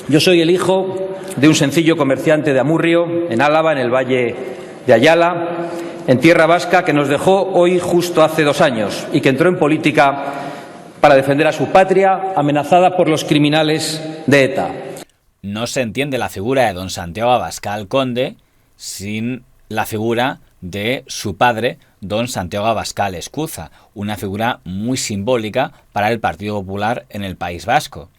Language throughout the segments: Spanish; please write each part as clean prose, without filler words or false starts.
Yo soy el hijo de un sencillo comerciante de Amurrio, en Álava, en el Valle de Ayala, en tierra vasca, que nos dejó hoy justo hace 2 años y que entró en política para defender a su patria, amenazada por los criminales de ETA. No se entiende la figura de don Santiago Abascal Conde sin la figura de su padre, don Santiago Abascal Escuza, una figura muy simbólica para el Partido Popular en el País Vasco.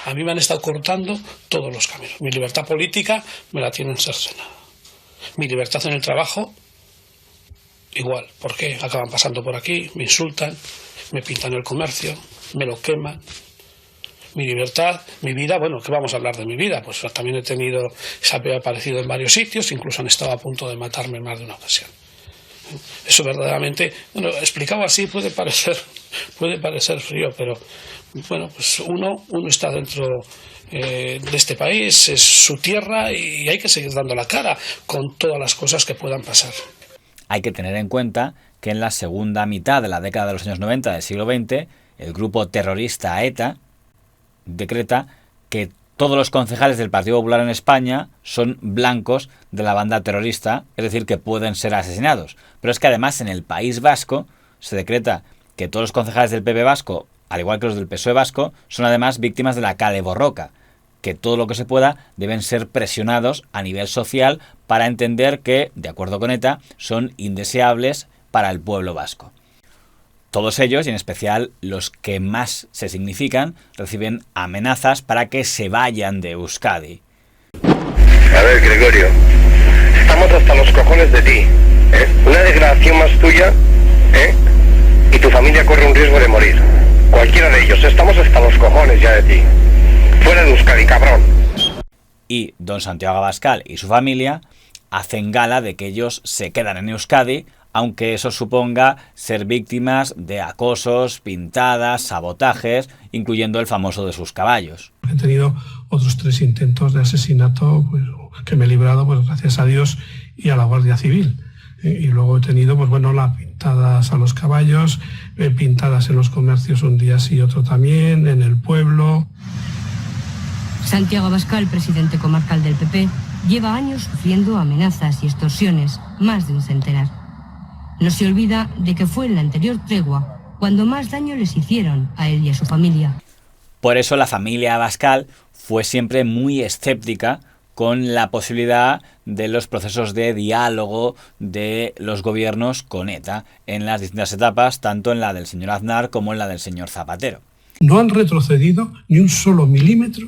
A mí me han estado cortando todos los caminos. Mi libertad política me la tienen cercenada. Mi libertad en el trabajo, igual. ¿Por qué? Acaban pasando por aquí, me insultan, me pintan el comercio, me lo queman. Mi libertad, mi vida, bueno, ¿qué vamos a hablar de mi vida? Pues también se ha aparecido en varios sitios, incluso han estado a punto de matarme en más de una ocasión. Eso verdaderamente, bueno, explicado así puede parecer frío, pero bueno, pues uno está dentro de este país, es su tierra y hay que seguir dando la cara con todas las cosas que puedan pasar. Hay que tener en cuenta que en la segunda mitad de la década de los años 90 del siglo XX, el grupo terrorista ETA decreta que todos los concejales del Partido Popular en España son blancos de la banda terrorista, es decir, que pueden ser asesinados. Pero es que además en el País Vasco se decreta que todos los concejales del PP vasco, al igual que los del PSOE vasco, son además víctimas de la kale borroka, que todo lo que se pueda deben ser presionados a nivel social para entender que, de acuerdo con ETA, son indeseables para el pueblo vasco. Todos ellos, y en especial los que más se significan, reciben amenazas para que se vayan de Euskadi. A ver, Gregorio, estamos hasta los cojones de ti, ¿eh? Una degradación más tuya, ¿eh? Y tu familia corre un riesgo de morir. Cualquiera de ellos, estamos hasta los cojones ya de ti. Fuera de Euskadi, cabrón. Y don Santiago Abascal y su familia hacen gala de que ellos se quedan en Euskadi, aunque eso suponga ser víctimas de acosos, pintadas, sabotajes, incluyendo el famoso de sus caballos. He tenido otros 3 intentos de asesinato, pues, que me he librado, pues, gracias a Dios y a la Guardia Civil. Y luego he tenido, pues bueno, las pintadas a los caballos, pintadas en los comercios un día sí, otro también, en el pueblo. Santiago Abascal, presidente comarcal del PP, lleva años sufriendo amenazas y extorsiones, más de un centenar. No se olvida de que fue en la anterior tregua cuando más daño les hicieron a él y a su familia. Por eso la familia Abascal fue siempre muy escéptica con la posibilidad de los procesos de diálogo de los gobiernos con ETA en las distintas etapas, tanto en la del señor Aznar como en la del señor Zapatero. No han retrocedido ni un solo milímetro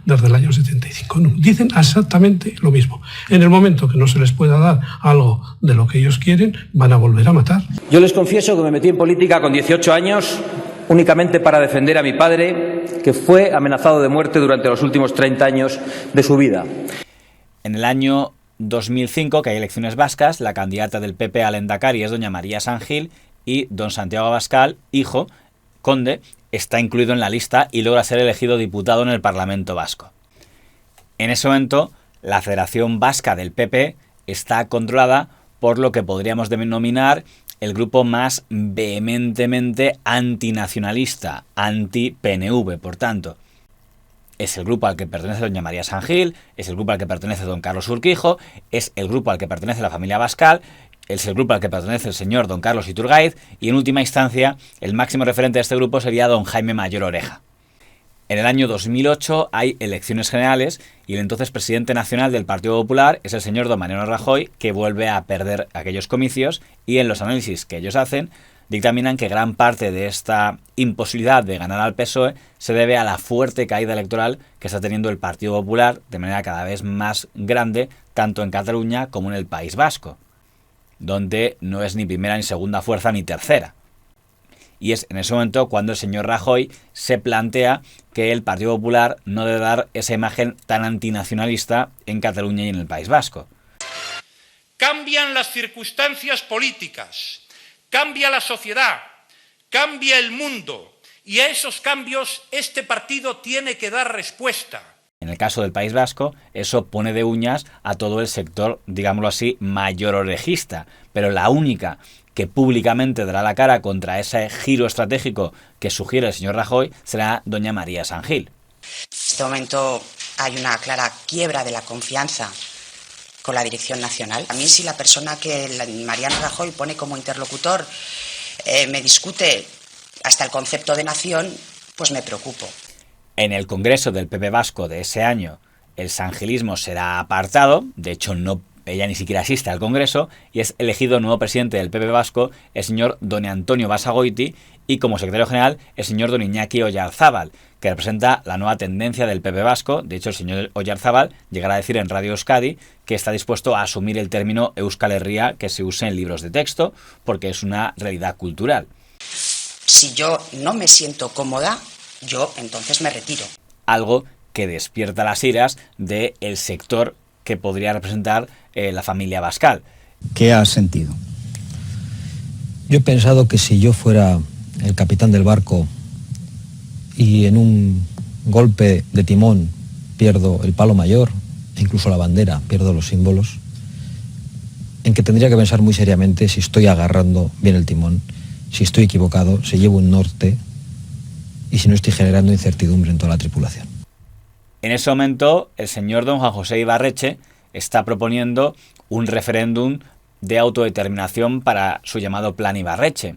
desde el año 75. No, dicen exactamente lo mismo. En el momento que no se les pueda dar algo de lo que ellos quieren, van a volver a matar. Yo les confieso que me metí en política con 18 años únicamente para defender a mi padre, que fue amenazado de muerte durante los últimos 30 años de su vida. En el año 2005, que hay elecciones vascas, la candidata del PP al Endacari es doña María San Gil y don Santiago Abascal, hijo, conde, está incluido en la lista y logra ser elegido diputado en el Parlamento vasco. En ese momento, la Federación Vasca del PP está controlada por lo que podríamos denominar el grupo más vehementemente antinacionalista, anti-PNV, por tanto. Es el grupo al que pertenece doña María San Gil, es el grupo al que pertenece don Carlos Urquijo, es el grupo al que pertenece la familia Abascal, es el grupo al que pertenece el señor don Carlos Iturgaiz y en última instancia el máximo referente de este grupo sería don Jaime Mayor Oreja. En el año 2008 hay elecciones generales y el entonces presidente nacional del Partido Popular es el señor don Mariano Rajoy, que vuelve a perder aquellos comicios y en los análisis que ellos hacen dictaminan que gran parte de esta imposibilidad de ganar al PSOE se debe a la fuerte caída electoral que está teniendo el Partido Popular de manera cada vez más grande tanto en Cataluña como en el País Vasco, donde no es ni primera ni segunda fuerza ni tercera. Y es en ese momento cuando el señor Rajoy se plantea que el Partido Popular no debe dar esa imagen tan antinacionalista en Cataluña y en el País Vasco. Cambian las circunstancias políticas, cambia la sociedad, cambia el mundo, y a esos cambios este partido tiene que dar respuesta. En el caso del País Vasco, eso pone de uñas a todo el sector, digámoslo así, mayororejista, pero la única que públicamente dará la cara contra ese giro estratégico que sugiere el señor Rajoy será doña María San Gil. este momento hay una clara quiebra de la confianza con la dirección nacional. A mí, si la persona que Mariano Rajoy pone como interlocutor me discute hasta el concepto de nación, pues me preocupo. En el Congreso del PP vasco de ese año, el sangilismo será apartado, de hecho ella ni siquiera asiste al Congreso, y es elegido nuevo presidente del PP vasco el señor don Antonio Basagoiti, y como secretario general el señor don Iñaki Oyarzábal, que representa la nueva tendencia del PP vasco. De hecho, el señor Oyarzábal llegará a decir en Radio Euskadi que está dispuesto a asumir el término Euskal Herria que se use en libros de texto, porque es una realidad cultural. Si yo no me siento cómoda, yo entonces me retiro. Algo que despierta las iras del sector que podría representar la familia Abascal. ¿Qué has sentido? Yo he pensado que si yo fuera el capitán del barco y en un golpe de timón pierdo el palo mayor, e incluso la bandera, pierdo los símbolos, en que tendría que pensar muy seriamente si estoy agarrando bien el timón, si estoy equivocado, si llevo un norte y si no estoy generando incertidumbre en toda la tripulación. En ese momento, el señor don Juan José Ibarretxe está proponiendo un referéndum de autodeterminación para su llamado Plan Ibarretxe.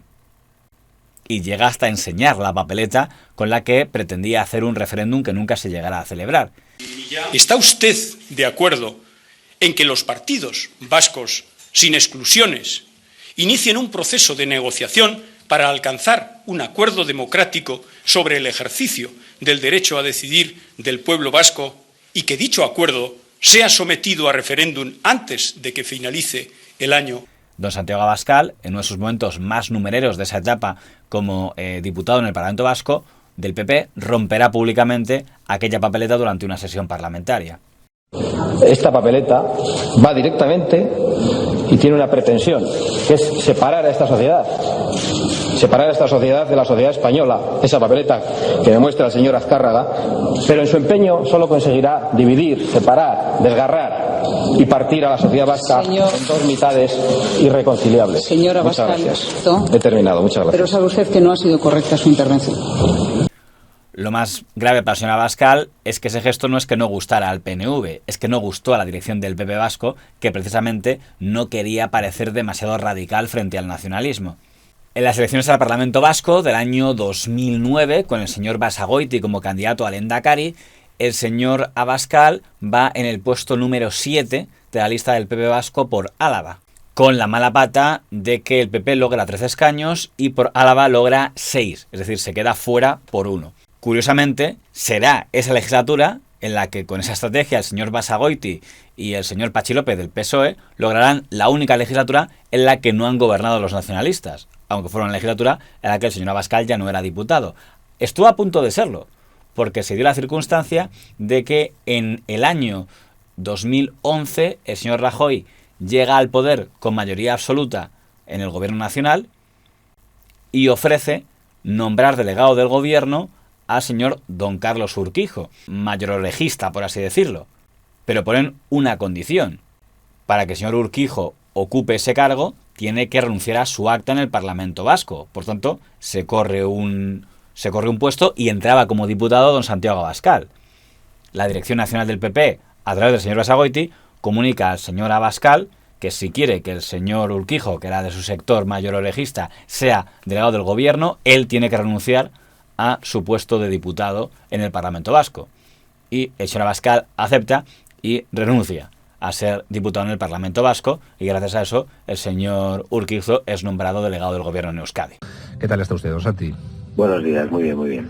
Y llega hasta enseñar la papeleta con la que pretendía hacer un referéndum que nunca se llegara a celebrar. ¿Está usted de acuerdo en que los partidos vascos, sin exclusiones, inicien un proceso de negociación para alcanzar un acuerdo democrático sobre el ejercicio del derecho a decidir del pueblo vasco y que dicho acuerdo sea sometido a referéndum antes de que finalice el año? Don Santiago Abascal, en uno de sus momentos más numereros de esa etapa como diputado en el Parlamento Vasco del PP, romperá públicamente aquella papeleta durante una sesión parlamentaria. Esta papeleta va directamente y tiene una pretensión, que es separar a esta sociedad de la sociedad española. Esa papeleta que demuestra el señor Azcárraga, pero en su empeño solo conseguirá dividir, separar, desgarrar y partir a la sociedad vasca en dos mitades irreconciliables. Señor Abascal, muchas gracias. He terminado, muchas gracias. Pero sabe usted que no ha sido correcta su intervención. Lo más grave para el señor Abascal es que ese gesto no es que no gustara al PNV, es que no gustó a la dirección del PP vasco, que precisamente no quería parecer demasiado radical frente al nacionalismo. En las elecciones al Parlamento Vasco del año 2009, con el señor Basagoiti como candidato al Endacari, el señor Abascal va en el puesto número 7 de la lista del PP vasco por Álava, con la mala pata de que el PP logra 13 escaños y por Álava logra 6, es decir, se queda fuera por 1. Curiosamente, será esa legislatura en la que con esa estrategia el señor Basagoiti y el señor Patxi López del PSOE lograrán la única legislatura en la que no han gobernado los nacionalistas, aunque fuera una legislatura en la que el señor Abascal ya no era diputado. Estuvo a punto de serlo, porque se dio la circunstancia de que en el año 2011 el señor Rajoy llega al poder con mayoría absoluta en el gobierno nacional y ofrece nombrar delegado del gobierno al señor don Carlos Urquijo, mayororejista, por así decirlo. Pero ponen una condición. Para que el señor Urquijo ocupe ese cargo, tiene que renunciar a su acta en el Parlamento Vasco. Por tanto, se corre un puesto y entraba como diputado don Santiago Abascal. La Dirección Nacional del PP, a través del señor Basagoiti, comunica al señor Abascal que si quiere que el señor Urquijo, que era de su sector mayororejista, sea delegado del gobierno, él tiene que renunciar a su puesto de diputado en el Parlamento Vasco. Y el señor Abascal acepta y renuncia a ser diputado en el Parlamento Vasco, y gracias a eso el señor Urquijo es nombrado delegado del gobierno en Euskadi. ¿Qué tal está usted, don Santi? Buenos días, muy bien, muy bien.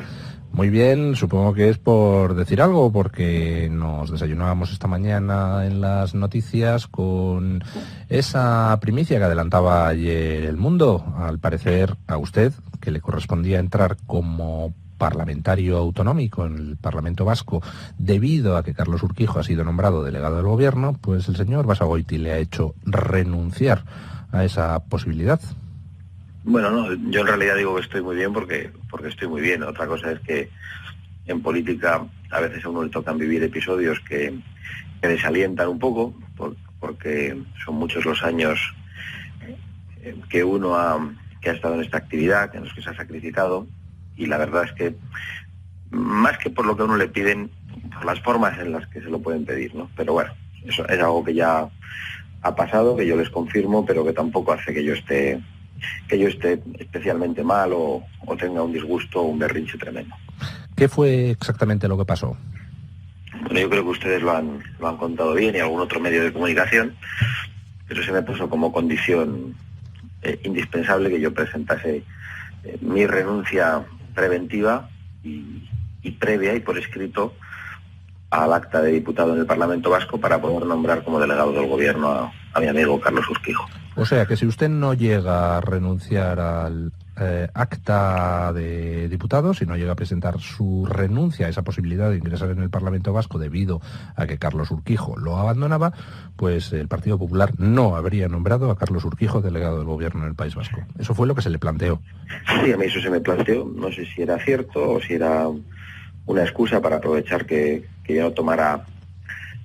Muy bien, supongo que es por decir algo, porque nos desayunábamos esta mañana en las noticias con esa primicia que adelantaba ayer El Mundo. Al parecer a usted, que le correspondía entrar como parlamentario autonómico en el Parlamento Vasco, debido a que Carlos Urquijo ha sido nombrado delegado del gobierno, pues el señor Basagoiti le ha hecho renunciar a esa posibilidad. Bueno, no, yo en realidad digo que estoy muy bien porque estoy muy bien. Otra cosa es que en política a veces a uno le tocan vivir episodios que desalientan un poco, porque son muchos los años que uno que ha estado en esta actividad, en los que se ha sacrificado, y la verdad es que más que por lo que a uno le piden, por las formas en las que se lo pueden pedir, ¿no? Pero bueno, eso es algo que ya ha pasado, que yo les confirmo, pero que tampoco hace que yo esté especialmente mal o tenga un disgusto o un berrinche tremendo. ¿Qué fue exactamente lo que pasó? Bueno, yo creo que ustedes lo han contado bien y algún otro medio de comunicación, pero se me puso como condición indispensable que yo presentase mi renuncia preventiva y previa y por escrito al acta de diputado en el Parlamento Vasco para poder nombrar como delegado del Gobierno a mi amigo Carlos Urquijo. O sea, que si usted no llega a renunciar al acta de diputado, si no llega a presentar su renuncia a esa posibilidad de ingresar en el Parlamento Vasco debido a que Carlos Urquijo lo abandonaba, pues el Partido Popular no habría nombrado a Carlos Urquijo delegado del Gobierno en el País Vasco. Eso fue lo que se le planteó. Sí, a mí eso se me planteó. No sé si era cierto o si era una excusa para aprovechar que yo no tomara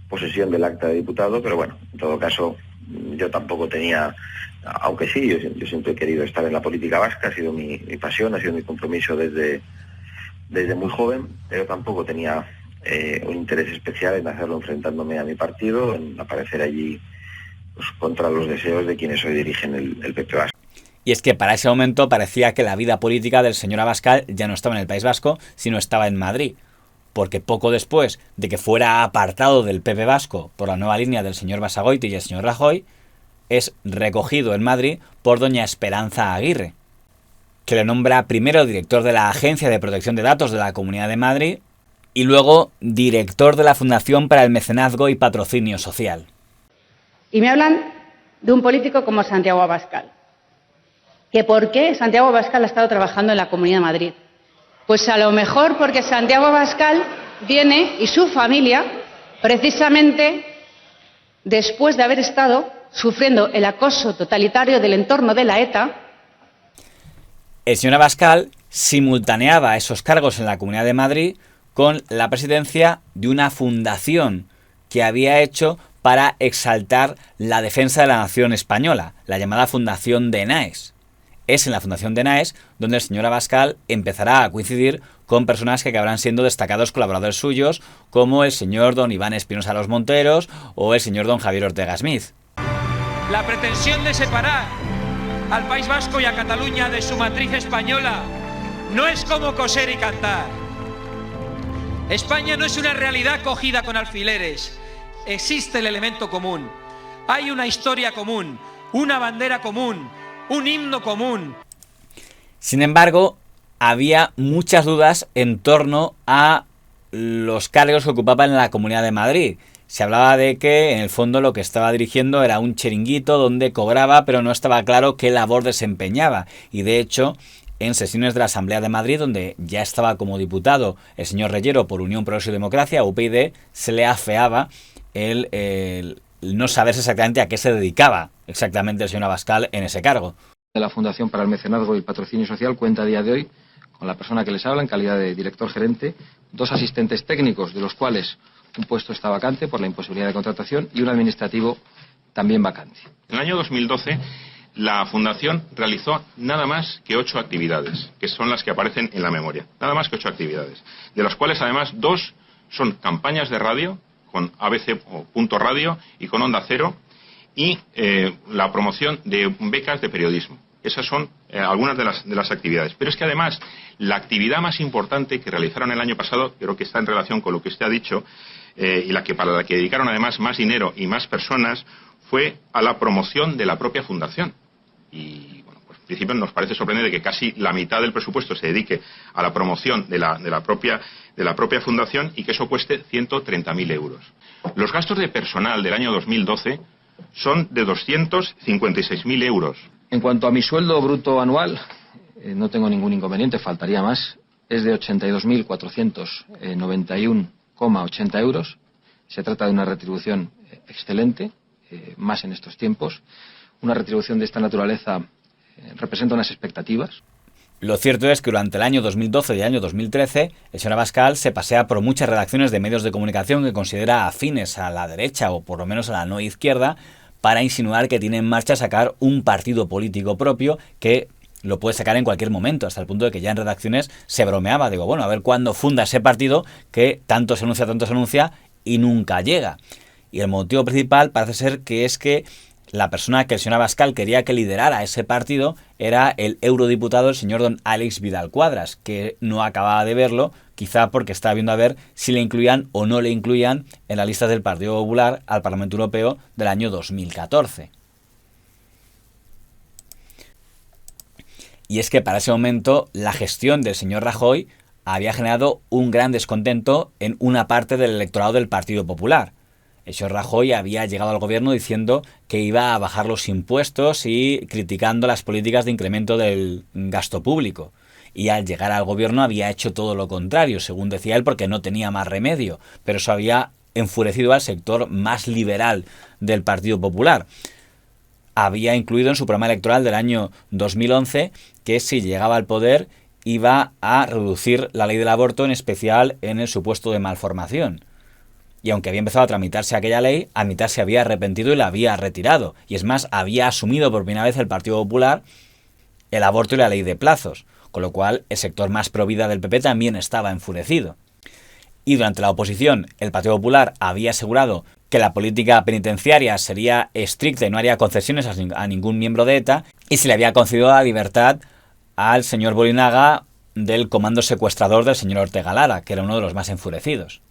posesión del acta de diputado, pero bueno, en todo caso, yo tampoco tenía, aunque sí, yo siempre he querido estar en la política vasca, ha sido mi pasión, ha sido mi compromiso desde muy joven, pero tampoco tenía un interés especial en hacerlo enfrentándome a mi partido, en aparecer allí pues, contra los deseos de quienes hoy dirigen el PP Vasco. Y es que para ese momento parecía que la vida política del señor Abascal ya no estaba en el País Vasco, sino estaba en Madrid. Porque poco después de que fuera apartado del PP Vasco por la nueva línea del señor Basagoiti y el señor Rajoy, es recogido en Madrid por doña Esperanza Aguirre, que le nombra primero director de la Agencia de Protección de Datos de la Comunidad de Madrid y luego director de la Fundación para el Mecenazgo y Patrocinio Social. Y me hablan de un político como Santiago Abascal. ¿Que por qué Santiago Abascal ha estado trabajando en la Comunidad de Madrid? Pues a lo mejor porque Santiago Abascal viene y su familia precisamente después de haber estado sufriendo el acoso totalitario del entorno de la ETA. El señor Abascal simultaneaba esos cargos en la Comunidad de Madrid con la presidencia de una fundación que había hecho para exaltar la defensa de la nación española, la llamada Fundación Denaes. Es en la Fundación Denaes donde el señor Abascal empezará a coincidir con personas que acabarán siendo destacados colaboradores suyos, como el señor don Iván Espinosa Los Monteros o el señor don Javier Ortega Smith. La pretensión de separar al País Vasco y a Cataluña de su matriz española no es como coser y cantar. España no es una realidad cogida con alfileres. Existe el elemento común. Hay una historia común, una bandera común, un himno común. Sin embargo, había muchas dudas en torno a los cargos que ocupaba en la Comunidad de Madrid. Se hablaba de que, en el fondo, lo que estaba dirigiendo era un chiringuito donde cobraba, pero no estaba claro qué labor desempeñaba. Y, de hecho, en sesiones de la Asamblea de Madrid, donde ya estaba como diputado el señor Reyero por Unión Progreso y Democracia, UPyD, se le afeaba el no saberse exactamente a qué se dedicaba exactamente el señor Abascal en ese cargo. La Fundación para el Mecenazgo y Patrocinio Social cuenta a día de hoy con la persona que les habla en calidad de director gerente, 2 asistentes técnicos, de los cuales un puesto está vacante por la imposibilidad de contratación y un administrativo también vacante. En el año 2012 la Fundación realizó nada más que 8 actividades, que son las que aparecen en la memoria. Nada más que 8 actividades, de las cuales además 2 son campañas de radio, con ABC o Punto Radio y con Onda Cero, y la promoción de becas de periodismo. Esas son algunas de las actividades. Pero es que además, la actividad más importante que realizaron el año pasado, creo que está en relación con lo que usted ha dicho, y para la que dedicaron además más dinero y más personas, fue a la promoción de la propia fundación. Y bueno, pues en principio nos parece sorprendente que casi la mitad del presupuesto se dedique a la promoción de la propia fundación y que eso cueste 130.000 euros. Los gastos de personal del año 2012 son de 256.000 euros. En cuanto a mi sueldo bruto anual, no tengo ningún inconveniente, faltaría más. Es de 82.491,80 euros. Se trata de una retribución excelente, más en estos tiempos. Una retribución de esta naturaleza representa unas expectativas. Lo cierto es que durante el año 2012 y el año 2013, el señor Abascal se pasea por muchas redacciones de medios de comunicación que considera afines a la derecha o por lo menos a la no izquierda, para insinuar que tiene en marcha sacar un partido político propio que lo puede sacar en cualquier momento, hasta el punto de que ya en redacciones se bromeaba. Digo, bueno, a ver cuándo funda ese partido que tanto se anuncia y nunca llega. Y el motivo principal parece ser que es que la persona que el señor Abascal quería que liderara ese partido era el eurodiputado, el señor don Àlex Vidal Quadras, que no acababa de verlo, quizá porque estaba viendo a ver si le incluían o no le incluían en la lista del Partido Popular al Parlamento Europeo del año 2014. Y es que para ese momento la gestión del señor Rajoy había generado un gran descontento en una parte del electorado del Partido Popular. El señor Rajoy había llegado al gobierno diciendo que iba a bajar los impuestos y criticando las políticas de incremento del gasto público. Y al llegar al gobierno había hecho todo lo contrario, según decía él, porque no tenía más remedio. Pero eso había enfurecido al sector más liberal del Partido Popular. Había incluido en su programa electoral del año 2011 que si llegaba al poder iba a reducir la ley del aborto, en especial en el supuesto de malformación. Y aunque había empezado a tramitarse aquella ley, a mitad se había arrepentido y la había retirado. Y es más, había asumido por primera vez el Partido Popular el aborto y la ley de plazos, con lo cual el sector más provida del PP también estaba enfurecido. Y durante la oposición, el Partido Popular había asegurado que la política penitenciaria sería estricta y no haría concesiones a ningún miembro de ETA, y se le había concedido la libertad al señor Bolinaga del comando secuestrador del señor Ortega Lara, que era uno de los más enfurecidos.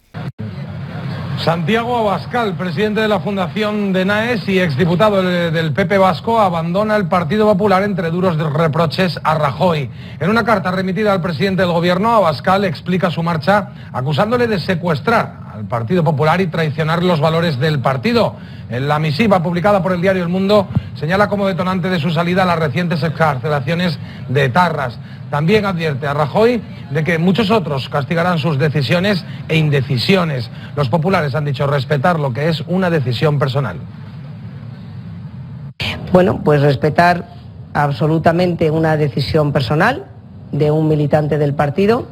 Santiago Abascal, presidente de la Fundación de Naes y exdiputado del PP vasco, abandona el Partido Popular entre duros reproches a Rajoy. En una carta remitida al presidente del gobierno, Abascal explica su marcha acusándole de secuestrar al Partido Popular y traicionar los valores del partido. En la misiva publicada por el diario El Mundo señala como detonante de su salida las recientes excarcelaciones de etarras. También advierte a Rajoy de que muchos otros castigarán sus decisiones e indecisiones. Los populares han dicho respetar lo que es una decisión personal. Bueno, pues respetar absolutamente una decisión personal de un militante del partido,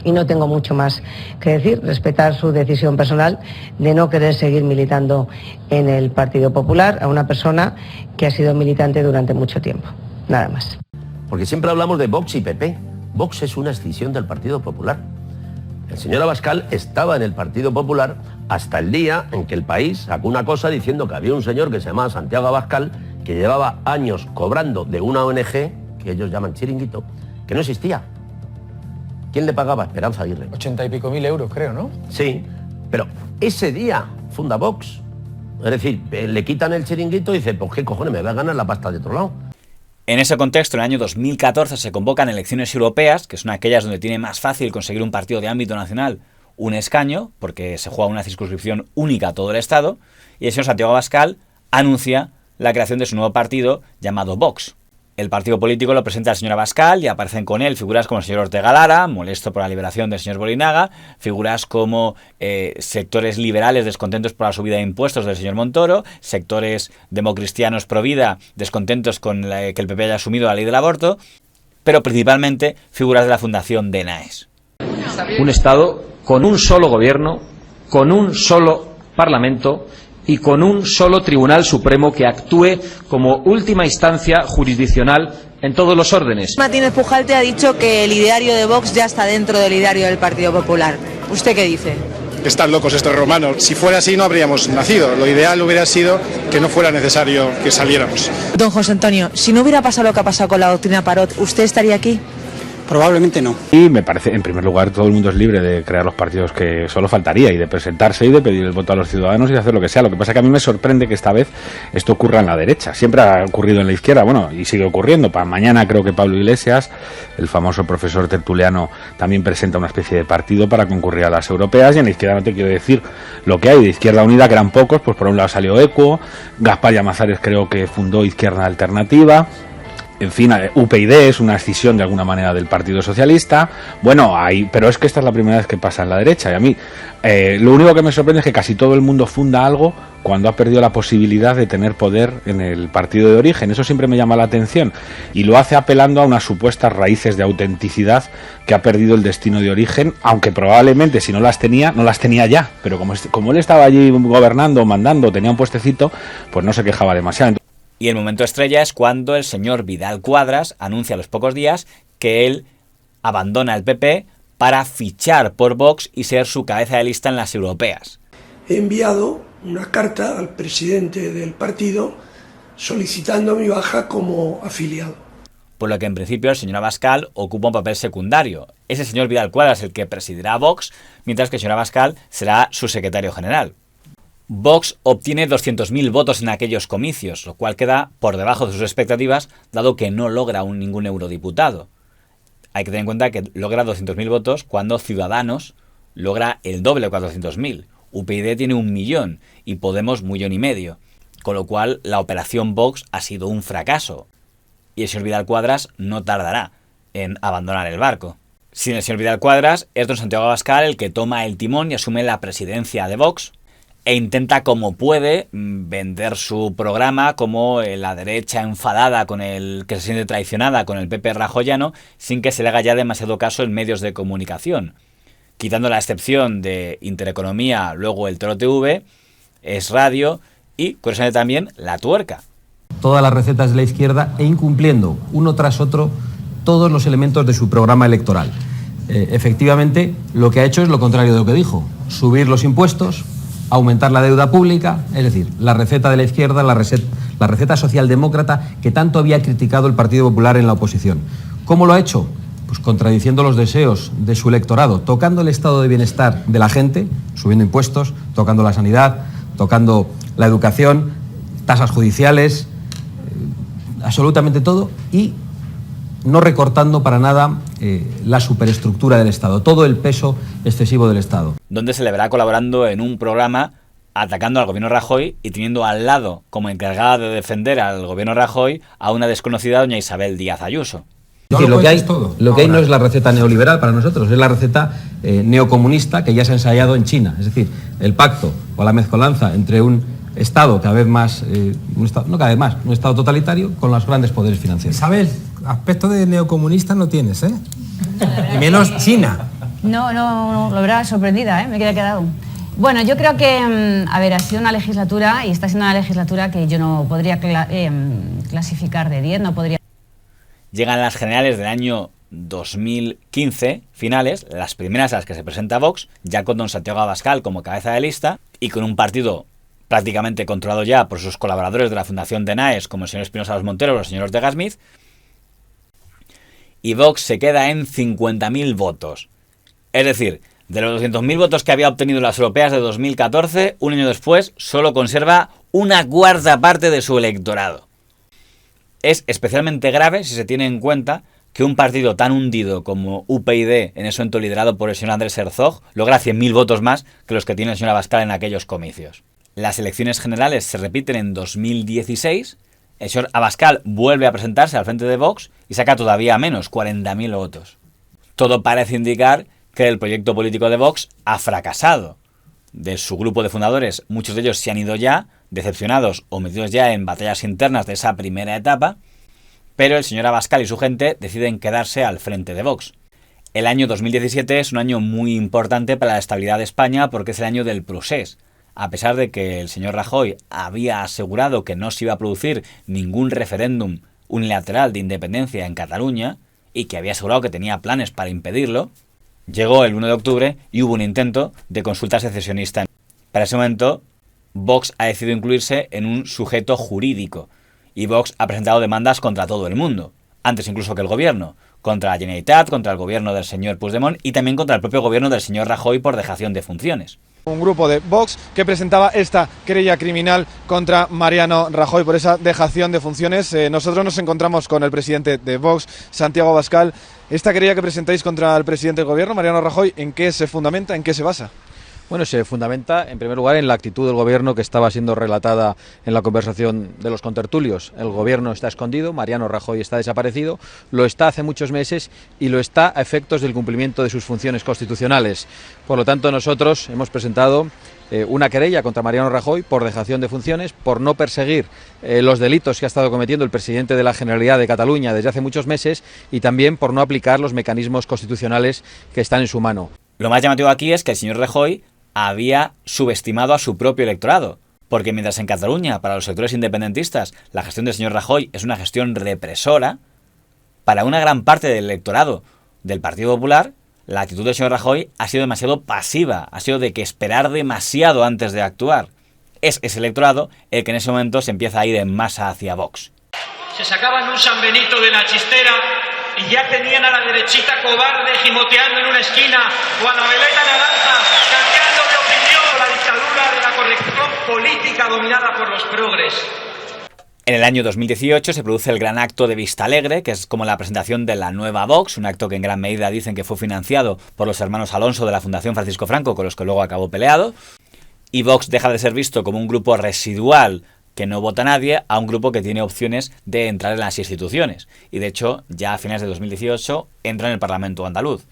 y no tengo mucho más que decir, respetar su decisión personal de no querer seguir militando en el Partido Popular a una persona que ha sido militante durante mucho tiempo. Nada más. Porque siempre hablamos de Vox y PP. Vox es una escisión del Partido Popular. El señor Abascal estaba en el Partido Popular hasta el día en que El País sacó una cosa diciendo que había un señor que se llamaba Santiago Abascal que llevaba años cobrando de una ONG, que ellos llaman chiringuito, que no existía. ¿Quién le pagaba? Esperanza Aguirre. 80 y pico mil euros, creo, ¿no? Sí, pero ese día funda Vox. Es decir, le quitan el chiringuito y dice, pues qué cojones, me voy a ganar la pasta de otro lado. En ese contexto, en el año 2014 se convocan elecciones europeas, que son aquellas donde tiene más fácil conseguir un partido de ámbito nacional un escaño, porque se juega una circunscripción única a todo el Estado, y el señor Santiago Abascal anuncia la creación de su nuevo partido llamado Vox. El partido político lo presenta el señor Abascal y aparecen con él figuras como el señor Ortega Lara, molesto por la liberación del señor Bolinaga, figuras como sectores liberales descontentos por la subida de impuestos del señor Montoro, sectores democristianos pro vida descontentos con que el PP haya asumido la ley del aborto, pero principalmente figuras de la Fundación de Naes. Un Estado con un solo gobierno, con un solo Parlamento y con un solo Tribunal Supremo que actúe como última instancia jurisdiccional en todos los órdenes. Martínez Pujalte ha dicho que el ideario de Vox ya está dentro del ideario del Partido Popular. ¿Usted qué dice? Están locos estos romanos. Si fuera así no habríamos nacido. Lo ideal hubiera sido que no fuera necesario que saliéramos. Don José Antonio, si no hubiera pasado lo que ha pasado con la doctrina Parot, ¿usted estaría aquí? Probablemente no. Y me parece, en primer lugar, todo el mundo es libre de crear los partidos que solo faltaría y de presentarse y de pedir el voto a los ciudadanos y de hacer lo que sea. Lo que pasa es que a mí me sorprende que esta vez esto ocurra en la derecha. Siempre ha ocurrido en la izquierda, bueno, y sigue ocurriendo. Para mañana creo que Pablo Iglesias, el famoso profesor tertuliano, también presenta una especie de partido para concurrir a las europeas, y en la izquierda no te quiero decir lo que hay. De Izquierda Unida, que eran pocos, pues por un lado salió Equo, Gaspar Llamazares creo que fundó Izquierda Alternativa. En fin, UPyD es una escisión de alguna manera del Partido Socialista. Bueno, pero es que esta es la primera vez que pasa en la derecha. Y a mí, lo único que me sorprende es que casi todo el mundo funda algo cuando ha perdido la posibilidad de tener poder en el partido de origen. Eso siempre me llama la atención. Y lo hace apelando a unas supuestas raíces de autenticidad que ha perdido el destino de origen, aunque probablemente si no las tenía, no las tenía ya. Pero como él estaba allí gobernando, mandando, tenía un puestecito, pues no se quejaba demasiado. Y el momento estrella es cuando el señor Vidal Quadras anuncia a los pocos días que él abandona el PP para fichar por Vox y ser su cabeza de lista en las europeas. He enviado una carta al presidente del partido solicitando mi baja como afiliado. Por lo que en principio el señor Abascal ocupa un papel secundario. Es el señor Vidal Quadras el que presidirá Vox, mientras que el señor Abascal será su secretario general. Vox obtiene 200.000 votos en aquellos comicios, lo cual queda por debajo de sus expectativas, dado que no logra ningún eurodiputado. Hay que tener en cuenta que logra 200.000 votos cuando Ciudadanos logra el doble de 400.000. UPyD tiene 1 millón y Podemos 1,5 millones. Con lo cual la operación Vox ha sido un fracaso. Y el señor Vidal Quadras no tardará en abandonar el barco. Sin el señor Vidal Quadras es don Santiago Abascal el que toma el timón y asume la presidencia de Vox e intenta como puede vender su programa como la derecha enfadada con el que se siente traicionada con el PP rajoyano, sin que se le haga ya demasiado caso en medios de comunicación. Quitando la excepción de Intereconomía, luego el Toro TV, Es Radio y, curiosamente también, La Tuerca. Todas las recetas de la izquierda e incumpliendo uno tras otro todos los elementos de su programa electoral. Efectivamente, lo que ha hecho es lo contrario de lo que dijo: subir los impuestos, aumentar la deuda pública, es decir, la receta de la izquierda, la receta socialdemócrata que tanto había criticado el Partido Popular en la oposición. ¿Cómo lo ha hecho? Pues contradiciendo los deseos de su electorado, tocando el estado de bienestar de la gente, subiendo impuestos, tocando la sanidad, tocando la educación, tasas judiciales, absolutamente todo, y no recortando para nada la superestructura del Estado, todo el peso excesivo del Estado. Donde se le verá colaborando en un programa atacando al gobierno Rajoy y teniendo al lado, como encargada de defender al gobierno Rajoy, a una desconocida doña Isabel Díaz Ayuso. Es decir, lo que hay no es la receta neoliberal para nosotros, es la receta neocomunista que ya se ha ensayado en China. Es decir, el pacto o la mezcolanza entre un Estado cada vez más, un Estado totalitario con los grandes poderes financieros. Isabel, aspecto de neocomunista no tienes, ¿eh? Y menos China. No, la verdad, sorprendida, me quedé quedado. Bueno, yo creo que, ha sido una legislatura, y está siendo una legislatura que yo no podría clasificar de 10, no podría... Llegan las generales del año 2015, finales, las primeras a las que se presenta Vox, ya con don Santiago Abascal como cabeza de lista, y con un partido prácticamente controlado ya por sus colaboradores de la Fundación de Naes, como el señor Espinosa Los Monteros o los señores de Smith, y Vox se queda en 50.000 votos. Es decir, de los 200.000 votos que había obtenido en las europeas de 2014, un año después solo conserva una cuarta parte de su electorado. Es especialmente grave si se tiene en cuenta que un partido tan hundido como UPyD, en ese momento liderado por el señor Andrés Herzog, logra 100.000 votos más que los que tiene el señor Abascal en aquellos comicios. Las elecciones generales se repiten en 2016, el señor Abascal vuelve a presentarse al frente de Vox y saca todavía menos, 40.000 votos. Todo parece indicar que el proyecto político de Vox ha fracasado. De su grupo de fundadores, muchos de ellos se han ido ya, decepcionados o metidos ya en batallas internas de esa primera etapa, pero el señor Abascal y su gente deciden quedarse al frente de Vox. El año 2017 es un año muy importante para la estabilidad de España porque es el año del procés. A pesar de que el señor Rajoy había asegurado que no se iba a producir ningún referéndum unilateral de independencia en Cataluña y que había asegurado que tenía planes para impedirlo, llegó el 1 de octubre y hubo un intento de consulta secesionista. Para ese momento, Vox ha decidido incluirse en un sujeto jurídico y Vox ha presentado demandas contra todo el mundo, antes incluso que el gobierno, contra la Generalitat, contra el gobierno del señor Puigdemont y también contra el propio gobierno del señor Rajoy por dejación de funciones. Un grupo de Vox que presentaba esta querella criminal contra Mariano Rajoy por esa dejación de funciones. Nosotros nos encontramos con el presidente de Vox, Santiago Abascal. Esta querella que presentáis contra el presidente del gobierno, Mariano Rajoy, ¿en qué se fundamenta, en qué se basa? Bueno, se fundamenta en primer lugar en la actitud del gobierno que estaba siendo relatada en la conversación de los contertulios. El gobierno está escondido, Mariano Rajoy está desaparecido, lo está hace muchos meses y lo está a efectos del cumplimiento de sus funciones constitucionales. Por lo tanto, nosotros hemos presentado una querella contra Mariano Rajoy por dejación de funciones, por no perseguir los delitos que ha estado cometiendo el presidente de la Generalidad de Cataluña desde hace muchos meses y también por no aplicar los mecanismos constitucionales que están en su mano. Lo más llamativo aquí es que el señor Rajoy había subestimado a su propio electorado, Porque mientras en Cataluña, para los sectores independentistas, la gestión del señor Rajoy es una gestión represora, para una gran parte del electorado del Partido Popular, la actitud del señor Rajoy ha sido demasiado pasiva, ha sido de que esperar demasiado antes de actuar. Es ese electorado el que en ese momento se empieza a ir en masa hacia Vox. Se sacaban un San Benito de la chistera y ya tenían a la derechita cobarde gimoteando en una esquina o a la veleta naranja cambiando de opinión la dictadura de la corrección política dominada por los progres. En el año 2018 se produce el gran acto de Vistalegre, que es como la presentación de la nueva Vox, un acto que en gran medida dicen que fue financiado por los hermanos Alonso de la Fundación Francisco Franco, con los que luego acabó peleado, y Vox deja de ser visto como un grupo residual que no vota a nadie, a un grupo que tiene opciones de entrar en las instituciones. Y de hecho, ya a finales de 2018 entra en el Parlamento andaluz.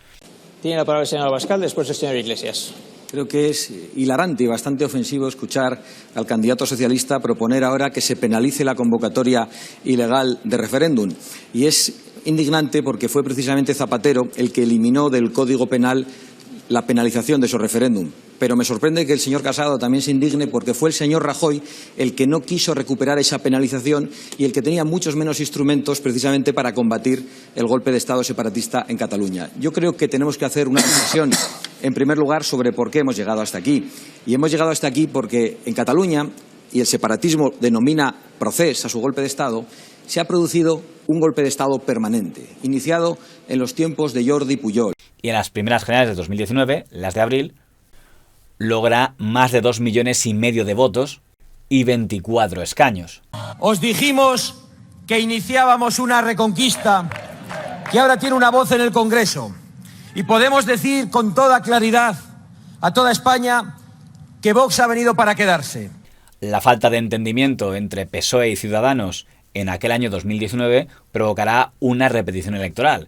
Tiene la palabra el señor Abascal, después el señor Iglesias. Creo que es hilarante y bastante ofensivo escuchar al candidato socialista proponer ahora que se penalice la convocatoria ilegal de referéndum. Y es indignante porque fue precisamente Zapatero el que eliminó del Código Penal la penalización de esos referéndum. Pero me sorprende que el señor Casado también se indigne porque fue el señor Rajoy el que no quiso recuperar esa penalización y el que tenía muchos menos instrumentos precisamente para combatir el golpe de Estado separatista en Cataluña. Yo creo que tenemos que hacer una reflexión, en primer lugar, sobre por qué hemos llegado hasta aquí. Y hemos llegado hasta aquí porque en Cataluña, y el separatismo denomina procés a su golpe de Estado, se ha producido un golpe de Estado permanente, iniciado en los tiempos de Jordi Pujol. Y en las primeras generales de 2019, las de abril, logra más de 2,5 millones de votos y 24 escaños. Os dijimos que iniciábamos una reconquista que ahora tiene una voz en el Congreso. Y podemos decir con toda claridad a toda España que Vox ha venido para quedarse. La falta de entendimiento entre PSOE y Ciudadanos en aquel año 2019 provocará una repetición electoral.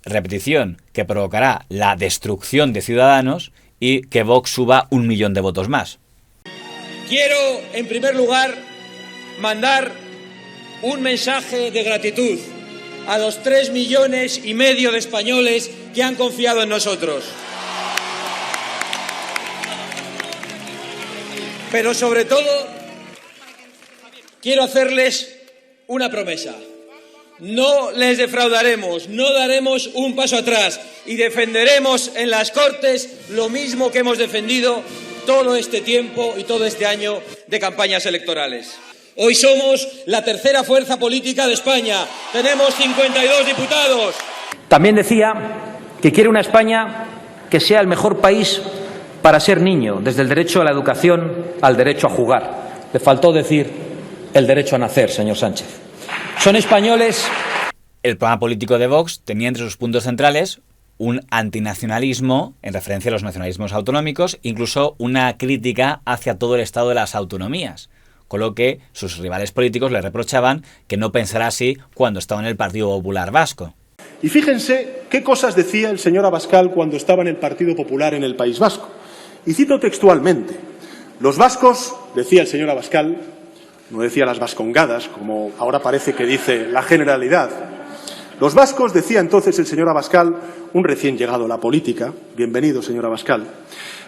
Repetición que provocará la destrucción de Ciudadanos y que Vox suba 1 millón de votos más. Quiero, en primer lugar, mandar un mensaje de gratitud a los 3,5 millones de españoles que han confiado en nosotros. Pero sobre todo, quiero hacerles una promesa. No les defraudaremos, no daremos un paso atrás y defenderemos en las Cortes lo mismo que hemos defendido todo este tiempo y todo este año de campañas electorales. Hoy somos la tercera fuerza política de España. Tenemos 52 diputados. También decía que quiere una España que sea el mejor país para ser niño, desde el derecho a la educación al derecho a jugar. Le faltó decir el derecho a nacer, señor Sánchez. Son españoles. El programa político de Vox tenía entre sus puntos centrales un antinacionalismo en referencia a los nacionalismos autonómicos, incluso una crítica hacia todo el estado de las autonomías, con lo que sus rivales políticos le reprochaban que no pensara así cuando estaba en el Partido Popular Vasco. Y fíjense qué cosas decía el señor Abascal cuando estaba en el Partido Popular en el País Vasco. Y cito textualmente: los vascos, decía el señor Abascal, no decía las vascongadas, como ahora parece que dice la generalidad. Los vascos, decía entonces el señor Abascal, un recién llegado a la política, bienvenido señor Abascal,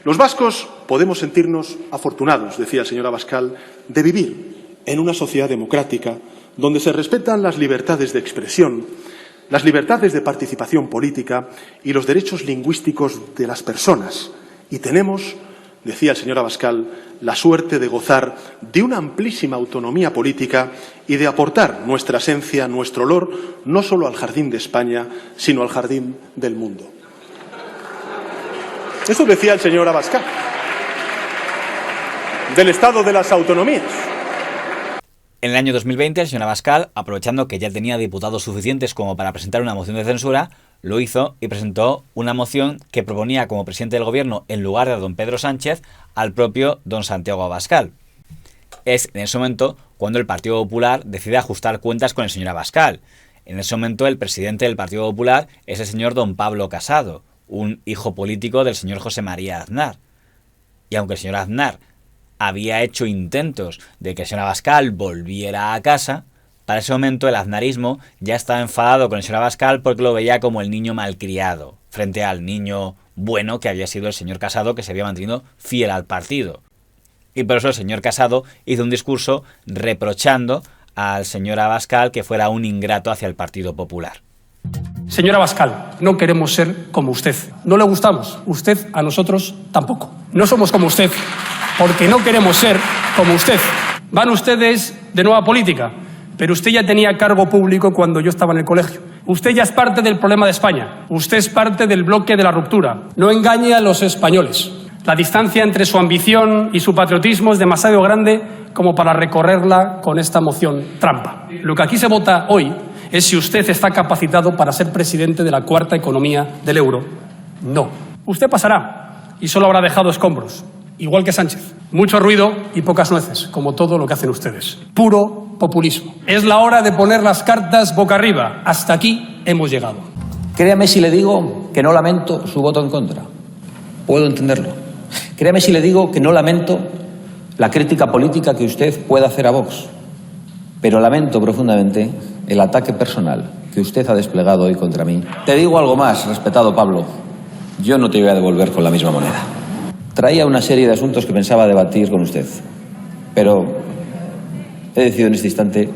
los vascos podemos sentirnos afortunados, decía el señor Abascal, de vivir en una sociedad democrática donde se respetan las libertades de expresión, las libertades de participación política y los derechos lingüísticos de las personas. Y tenemos, decía el señor Abascal, la suerte de gozar de una amplísima autonomía política y de aportar nuestra esencia, nuestro olor, no solo al jardín de España, sino al jardín del mundo. Eso decía el señor Abascal, del estado de las autonomías. En el año 2020, el señor Abascal, aprovechando que ya tenía diputados suficientes como para presentar una moción de censura, lo hizo y presentó una moción que proponía como presidente del gobierno, en lugar de a don Pedro Sánchez, al propio don Santiago Abascal. Es en ese momento cuando el Partido Popular decide ajustar cuentas con el señor Abascal. En ese momento el presidente del Partido Popular es el señor don Pablo Casado, un hijo político del señor José María Aznar. Y aunque el señor Aznar había hecho intentos de que el señor Abascal volviera a casa, para ese momento el aznarismo ya estaba enfadado con el señor Abascal porque lo veía como el niño malcriado, frente al niño bueno que había sido el señor Casado, que se había mantenido fiel al partido. Y por eso el señor Casado hizo un discurso reprochando al señor Abascal que fuera un ingrato hacia el Partido Popular. Señora Abascal, no queremos ser como usted. No le gustamos. Usted a nosotros tampoco. No somos como usted porque no queremos ser como usted. Van ustedes de nueva política, pero usted ya tenía cargo público cuando yo estaba en el colegio. Usted ya es parte del problema de España. Usted es parte del bloque de la ruptura. No engañe a los españoles. La distancia entre su ambición y su patriotismo es demasiado grande como para recorrerla con esta moción trampa. Lo que aquí se vota hoy es si usted está capacitado para ser presidente de la cuarta economía del euro. No. Usted pasará y solo habrá dejado escombros, igual que Sánchez. Mucho ruido y pocas nueces, como todo lo que hacen ustedes. Puro populismo. Es la hora de poner las cartas boca arriba. Hasta aquí hemos llegado. Créame si le digo que no lamento su voto en contra. Puedo entenderlo. Créame si le digo que no lamento la crítica política que usted pueda hacer a Vox. Pero lamento profundamente el ataque personal que usted ha desplegado hoy contra mí. Te digo algo más, respetado Pablo. Yo no te voy a devolver con la misma moneda. Traía una serie de asuntos que pensaba debatir con usted, pero he decidido en este instante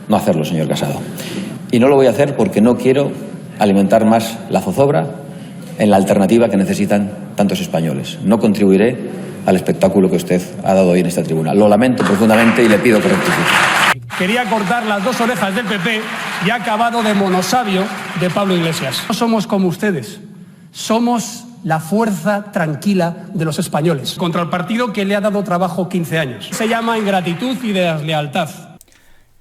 no hacerlo, señor Casado. Y no lo voy a hacer porque no quiero alimentar más la zozobra en la alternativa que necesitan tantos españoles. No contribuiré al espectáculo que usted ha dado hoy en esta tribuna. Lo lamento profundamente y le pido que rectifique. Quería cortar las dos orejas del PP y ha acabado de monosabio de Pablo Iglesias. No somos como ustedes. Somos la fuerza tranquila de los españoles contra el partido que le ha dado trabajo 15 años. Se llama ingratitud y deslealtad.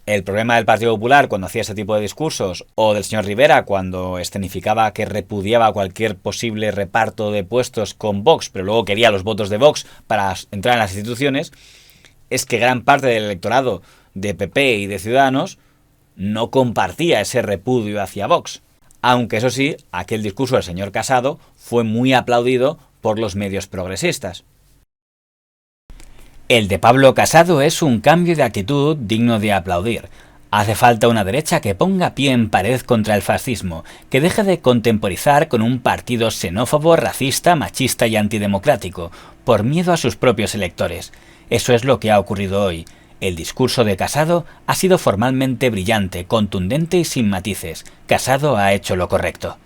El problema del Partido Popular cuando hacía ese tipo de discursos, o del señor Rivera cuando escenificaba que repudiaba cualquier posible reparto de puestos con Vox, pero luego quería los votos de Vox para entrar en las instituciones, es que gran parte del electorado de PP y de Ciudadanos no compartía ese repudio hacia Vox. Aunque eso sí, aquel discurso del señor Casado fue muy aplaudido por los medios progresistas. El de Pablo Casado es un cambio de actitud digno de aplaudir. Hace falta una derecha que ponga pie en pared contra el fascismo, que deje de contemporizar con un partido xenófobo, racista, machista y antidemocrático, por miedo a sus propios electores. Eso es lo que ha ocurrido hoy. El discurso de Casado ha sido formalmente brillante, contundente y sin matices. Casado ha hecho lo correcto.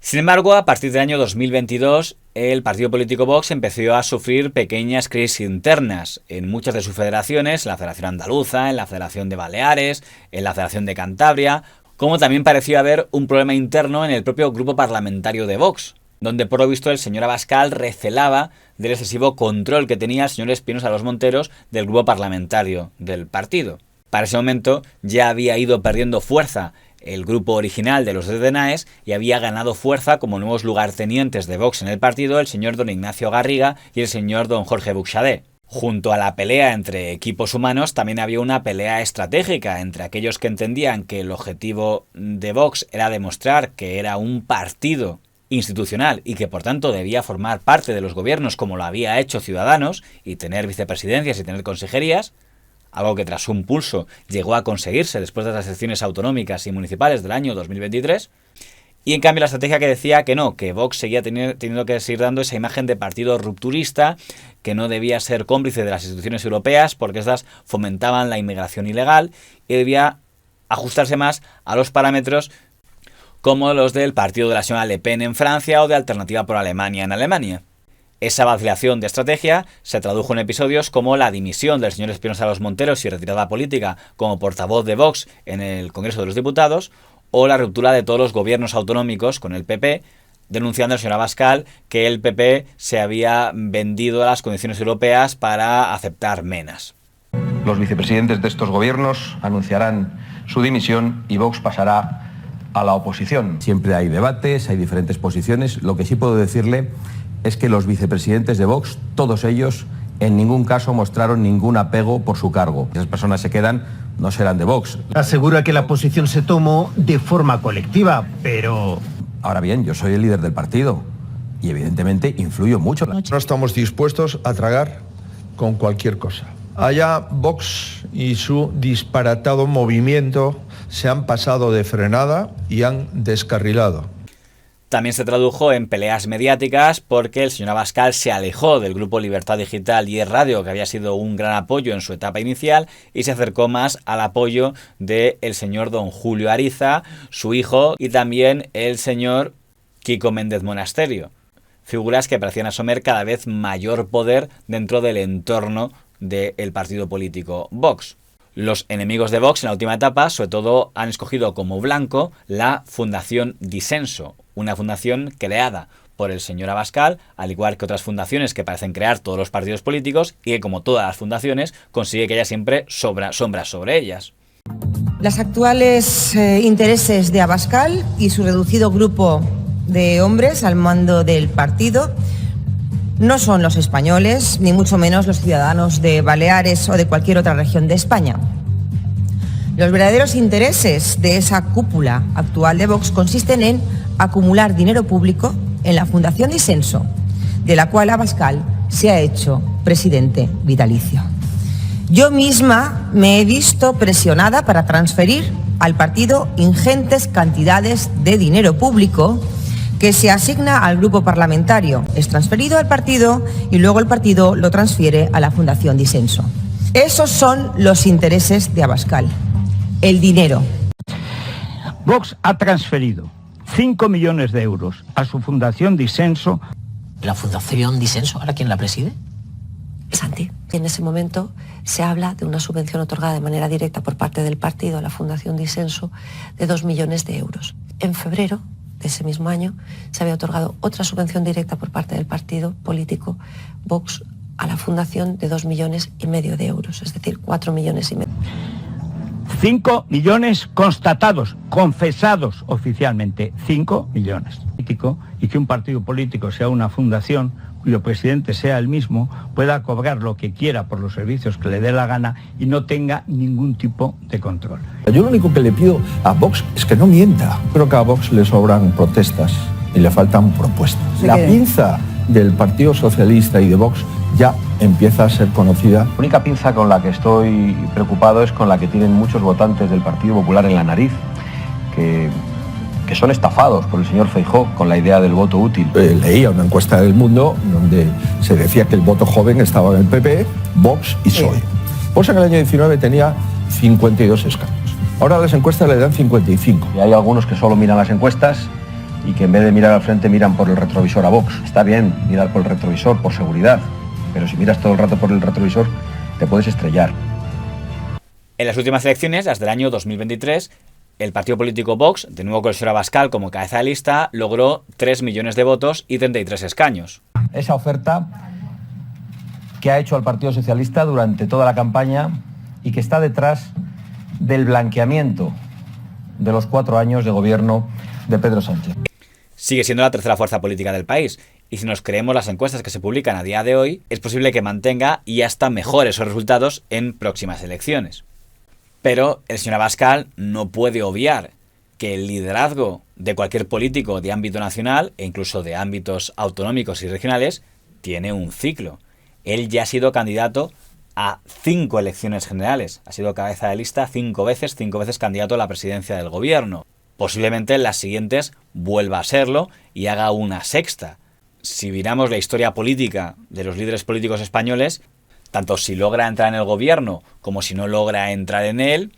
Sin embargo, a partir del año 2022, el partido político Vox empezó a sufrir pequeñas crisis internas en muchas de sus federaciones, en la Federación Andaluza, en la Federación de Baleares, en la Federación de Cantabria, como también pareció haber un problema interno en el propio grupo parlamentario de Vox, donde por lo visto el señor Abascal recelaba del excesivo control que tenía el señor Espinosa Los Monteros del grupo parlamentario del partido. Para ese momento ya había ido perdiendo fuerza el grupo original de los de Naes y había ganado fuerza como nuevos lugartenientes de Vox en el partido el señor don Ignacio Garriga y el señor don Jorge Buxadé. Junto a la pelea entre equipos humanos también había una pelea estratégica entre aquellos que entendían que el objetivo de Vox era demostrar que era un partido institucional y que por tanto debía formar parte de los gobiernos como lo había hecho Ciudadanos y tener vicepresidencias y tener consejerías, algo que tras un pulso llegó a conseguirse después de las elecciones autonómicas y municipales del año 2023, y en cambio la estrategia que decía que no, que Vox seguía teniendo que seguir dando esa imagen de partido rupturista, que no debía ser cómplice de las instituciones europeas porque estas fomentaban la inmigración ilegal y debía ajustarse más a los parámetros como los del partido de la señora Le Pen en Francia o de Alternativa por Alemania en Alemania. Esa vacilación de estrategia se tradujo en episodios como la dimisión del señor Espinosa Los Monteros y retirada política como portavoz de Vox en el Congreso de los Diputados, o la ruptura de todos los gobiernos autonómicos con el PP, denunciando al señor Abascal que el PP se había vendido a las condiciones europeas para aceptar menas. Los vicepresidentes de estos gobiernos anunciarán su dimisión y Vox pasará a la oposición. Siempre hay debates, hay diferentes posiciones. Lo que sí puedo decirle es que los vicepresidentes de Vox, todos ellos, en ningún caso mostraron ningún apego por su cargo. Si esas personas se quedan, no serán de Vox. Asegura que la posición se tomó de forma colectiva, pero... Ahora bien, yo soy el líder del partido y evidentemente influyo mucho. No estamos dispuestos a tragar con cualquier cosa. Allá Vox y su disparatado movimiento se han pasado de frenada y han descarrilado. también se tradujo en peleas mediáticas porque el señor Abascal se alejó del grupo Libertad Digital y Radio, que había sido un gran apoyo en su etapa inicial, y se acercó más al apoyo del señor don Julio Ariza, su hijo, y también el señor Quico Méndez Monasterio. Figuras que parecían asumir cada vez mayor poder dentro del entorno del partido político Vox. Los enemigos de Vox en la última etapa, sobre todo, han escogido como blanco la Fundación Disenso, una fundación creada por el señor Abascal, al igual que otras fundaciones que parecen crear todos los partidos políticos, y que, como todas las fundaciones, consigue que haya siempre sombras sobre ellas. Los actuales intereses de Abascal y su reducido grupo de hombres al mando del partido no son los españoles, ni mucho menos los ciudadanos de Baleares o de cualquier otra región de España. Los verdaderos intereses de esa cúpula actual de Vox consisten en acumular dinero público en la Fundación Disenso, de la cual Abascal se ha hecho presidente vitalicio. Yo misma me he visto presionada para transferir al partido ingentes cantidades de dinero público que se asigna al grupo parlamentario, es transferido al partido y luego el partido lo transfiere a la Fundación Disenso. Esos son los intereses de Abascal, el dinero. Vox ha transferido 5 millones de euros a su Fundación Disenso. ¿La Fundación Disenso, ahora quién la preside? Santi, en ese momento se habla de una subvención otorgada de manera directa por parte del partido a la Fundación Disenso de 2 millones de euros. En febrero de ese mismo año se había otorgado otra subvención directa por parte del partido político Vox a la fundación de 2,5 millones de euros, es decir, 4,5 millones. 5 millones constatados, confesados oficialmente, 5 millones. Y que un partido político sea una fundación cuyo presidente sea el mismo, pueda cobrar lo que quiera por los servicios que le dé la gana y no tenga ningún tipo de control. Yo lo único que le pido a Vox es que no mienta. Creo que a Vox le sobran protestas y le faltan propuestas. La pinza del Partido Socialista y de Vox ya empieza a ser conocida. La única pinza con la que estoy preocupado es con la que tienen muchos votantes del Partido Popular en la nariz, que son estafados por el señor Feijóo con la idea del voto útil. Leía una encuesta del Mundo donde se decía que el voto joven estaba en el PP, Vox y PSOE. Vox en el año 19 tenía 52 escaños. Ahora las encuestas le dan 55. Y hay algunos que solo miran las encuestas y que en vez de mirar al frente miran por el retrovisor a Vox. Está bien mirar por el retrovisor, por seguridad, pero si miras todo el rato por el retrovisor te puedes estrellar. En las últimas elecciones, las del año 2023, el partido político Vox, de nuevo con el señor Abascal como cabeza de lista, logró 3 millones de votos y 33 escaños. Esa oferta que ha hecho al Partido Socialista durante toda la campaña y que está detrás del blanqueamiento de los 4 años de gobierno de Pedro Sánchez. Sigue siendo la tercera fuerza política del país, y si nos creemos las encuestas que se publican a día de hoy, es posible que mantenga y hasta mejore esos resultados en próximas elecciones. Pero el señor Abascal no puede obviar que el liderazgo de cualquier político de ámbito nacional e incluso de ámbitos autonómicos y regionales tiene un ciclo. Él ya ha sido candidato a 5 elecciones generales. Ha sido cabeza de lista 5 veces candidato a la presidencia del gobierno. Posiblemente en las siguientes vuelva a serlo y haga una sexta. Si miramos la historia política de los líderes políticos españoles, tanto si logra entrar en el gobierno como si no logra entrar en él,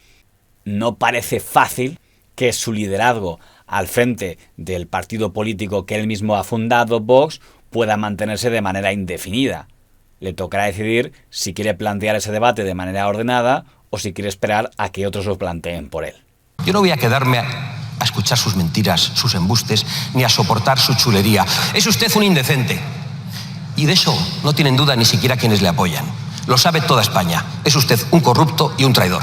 no parece fácil que su liderazgo al frente del partido político que él mismo ha fundado, Vox, pueda mantenerse de manera indefinida. Le tocará decidir si quiere plantear ese debate de manera ordenada o si quiere esperar a que otros lo planteen por él. Yo no voy a quedarme a escuchar sus mentiras, sus embustes, ni a soportar su chulería. Es usted un indecente. Y de eso no tienen duda ni siquiera quienes le apoyan. Lo sabe toda España. Es usted un corrupto y un traidor.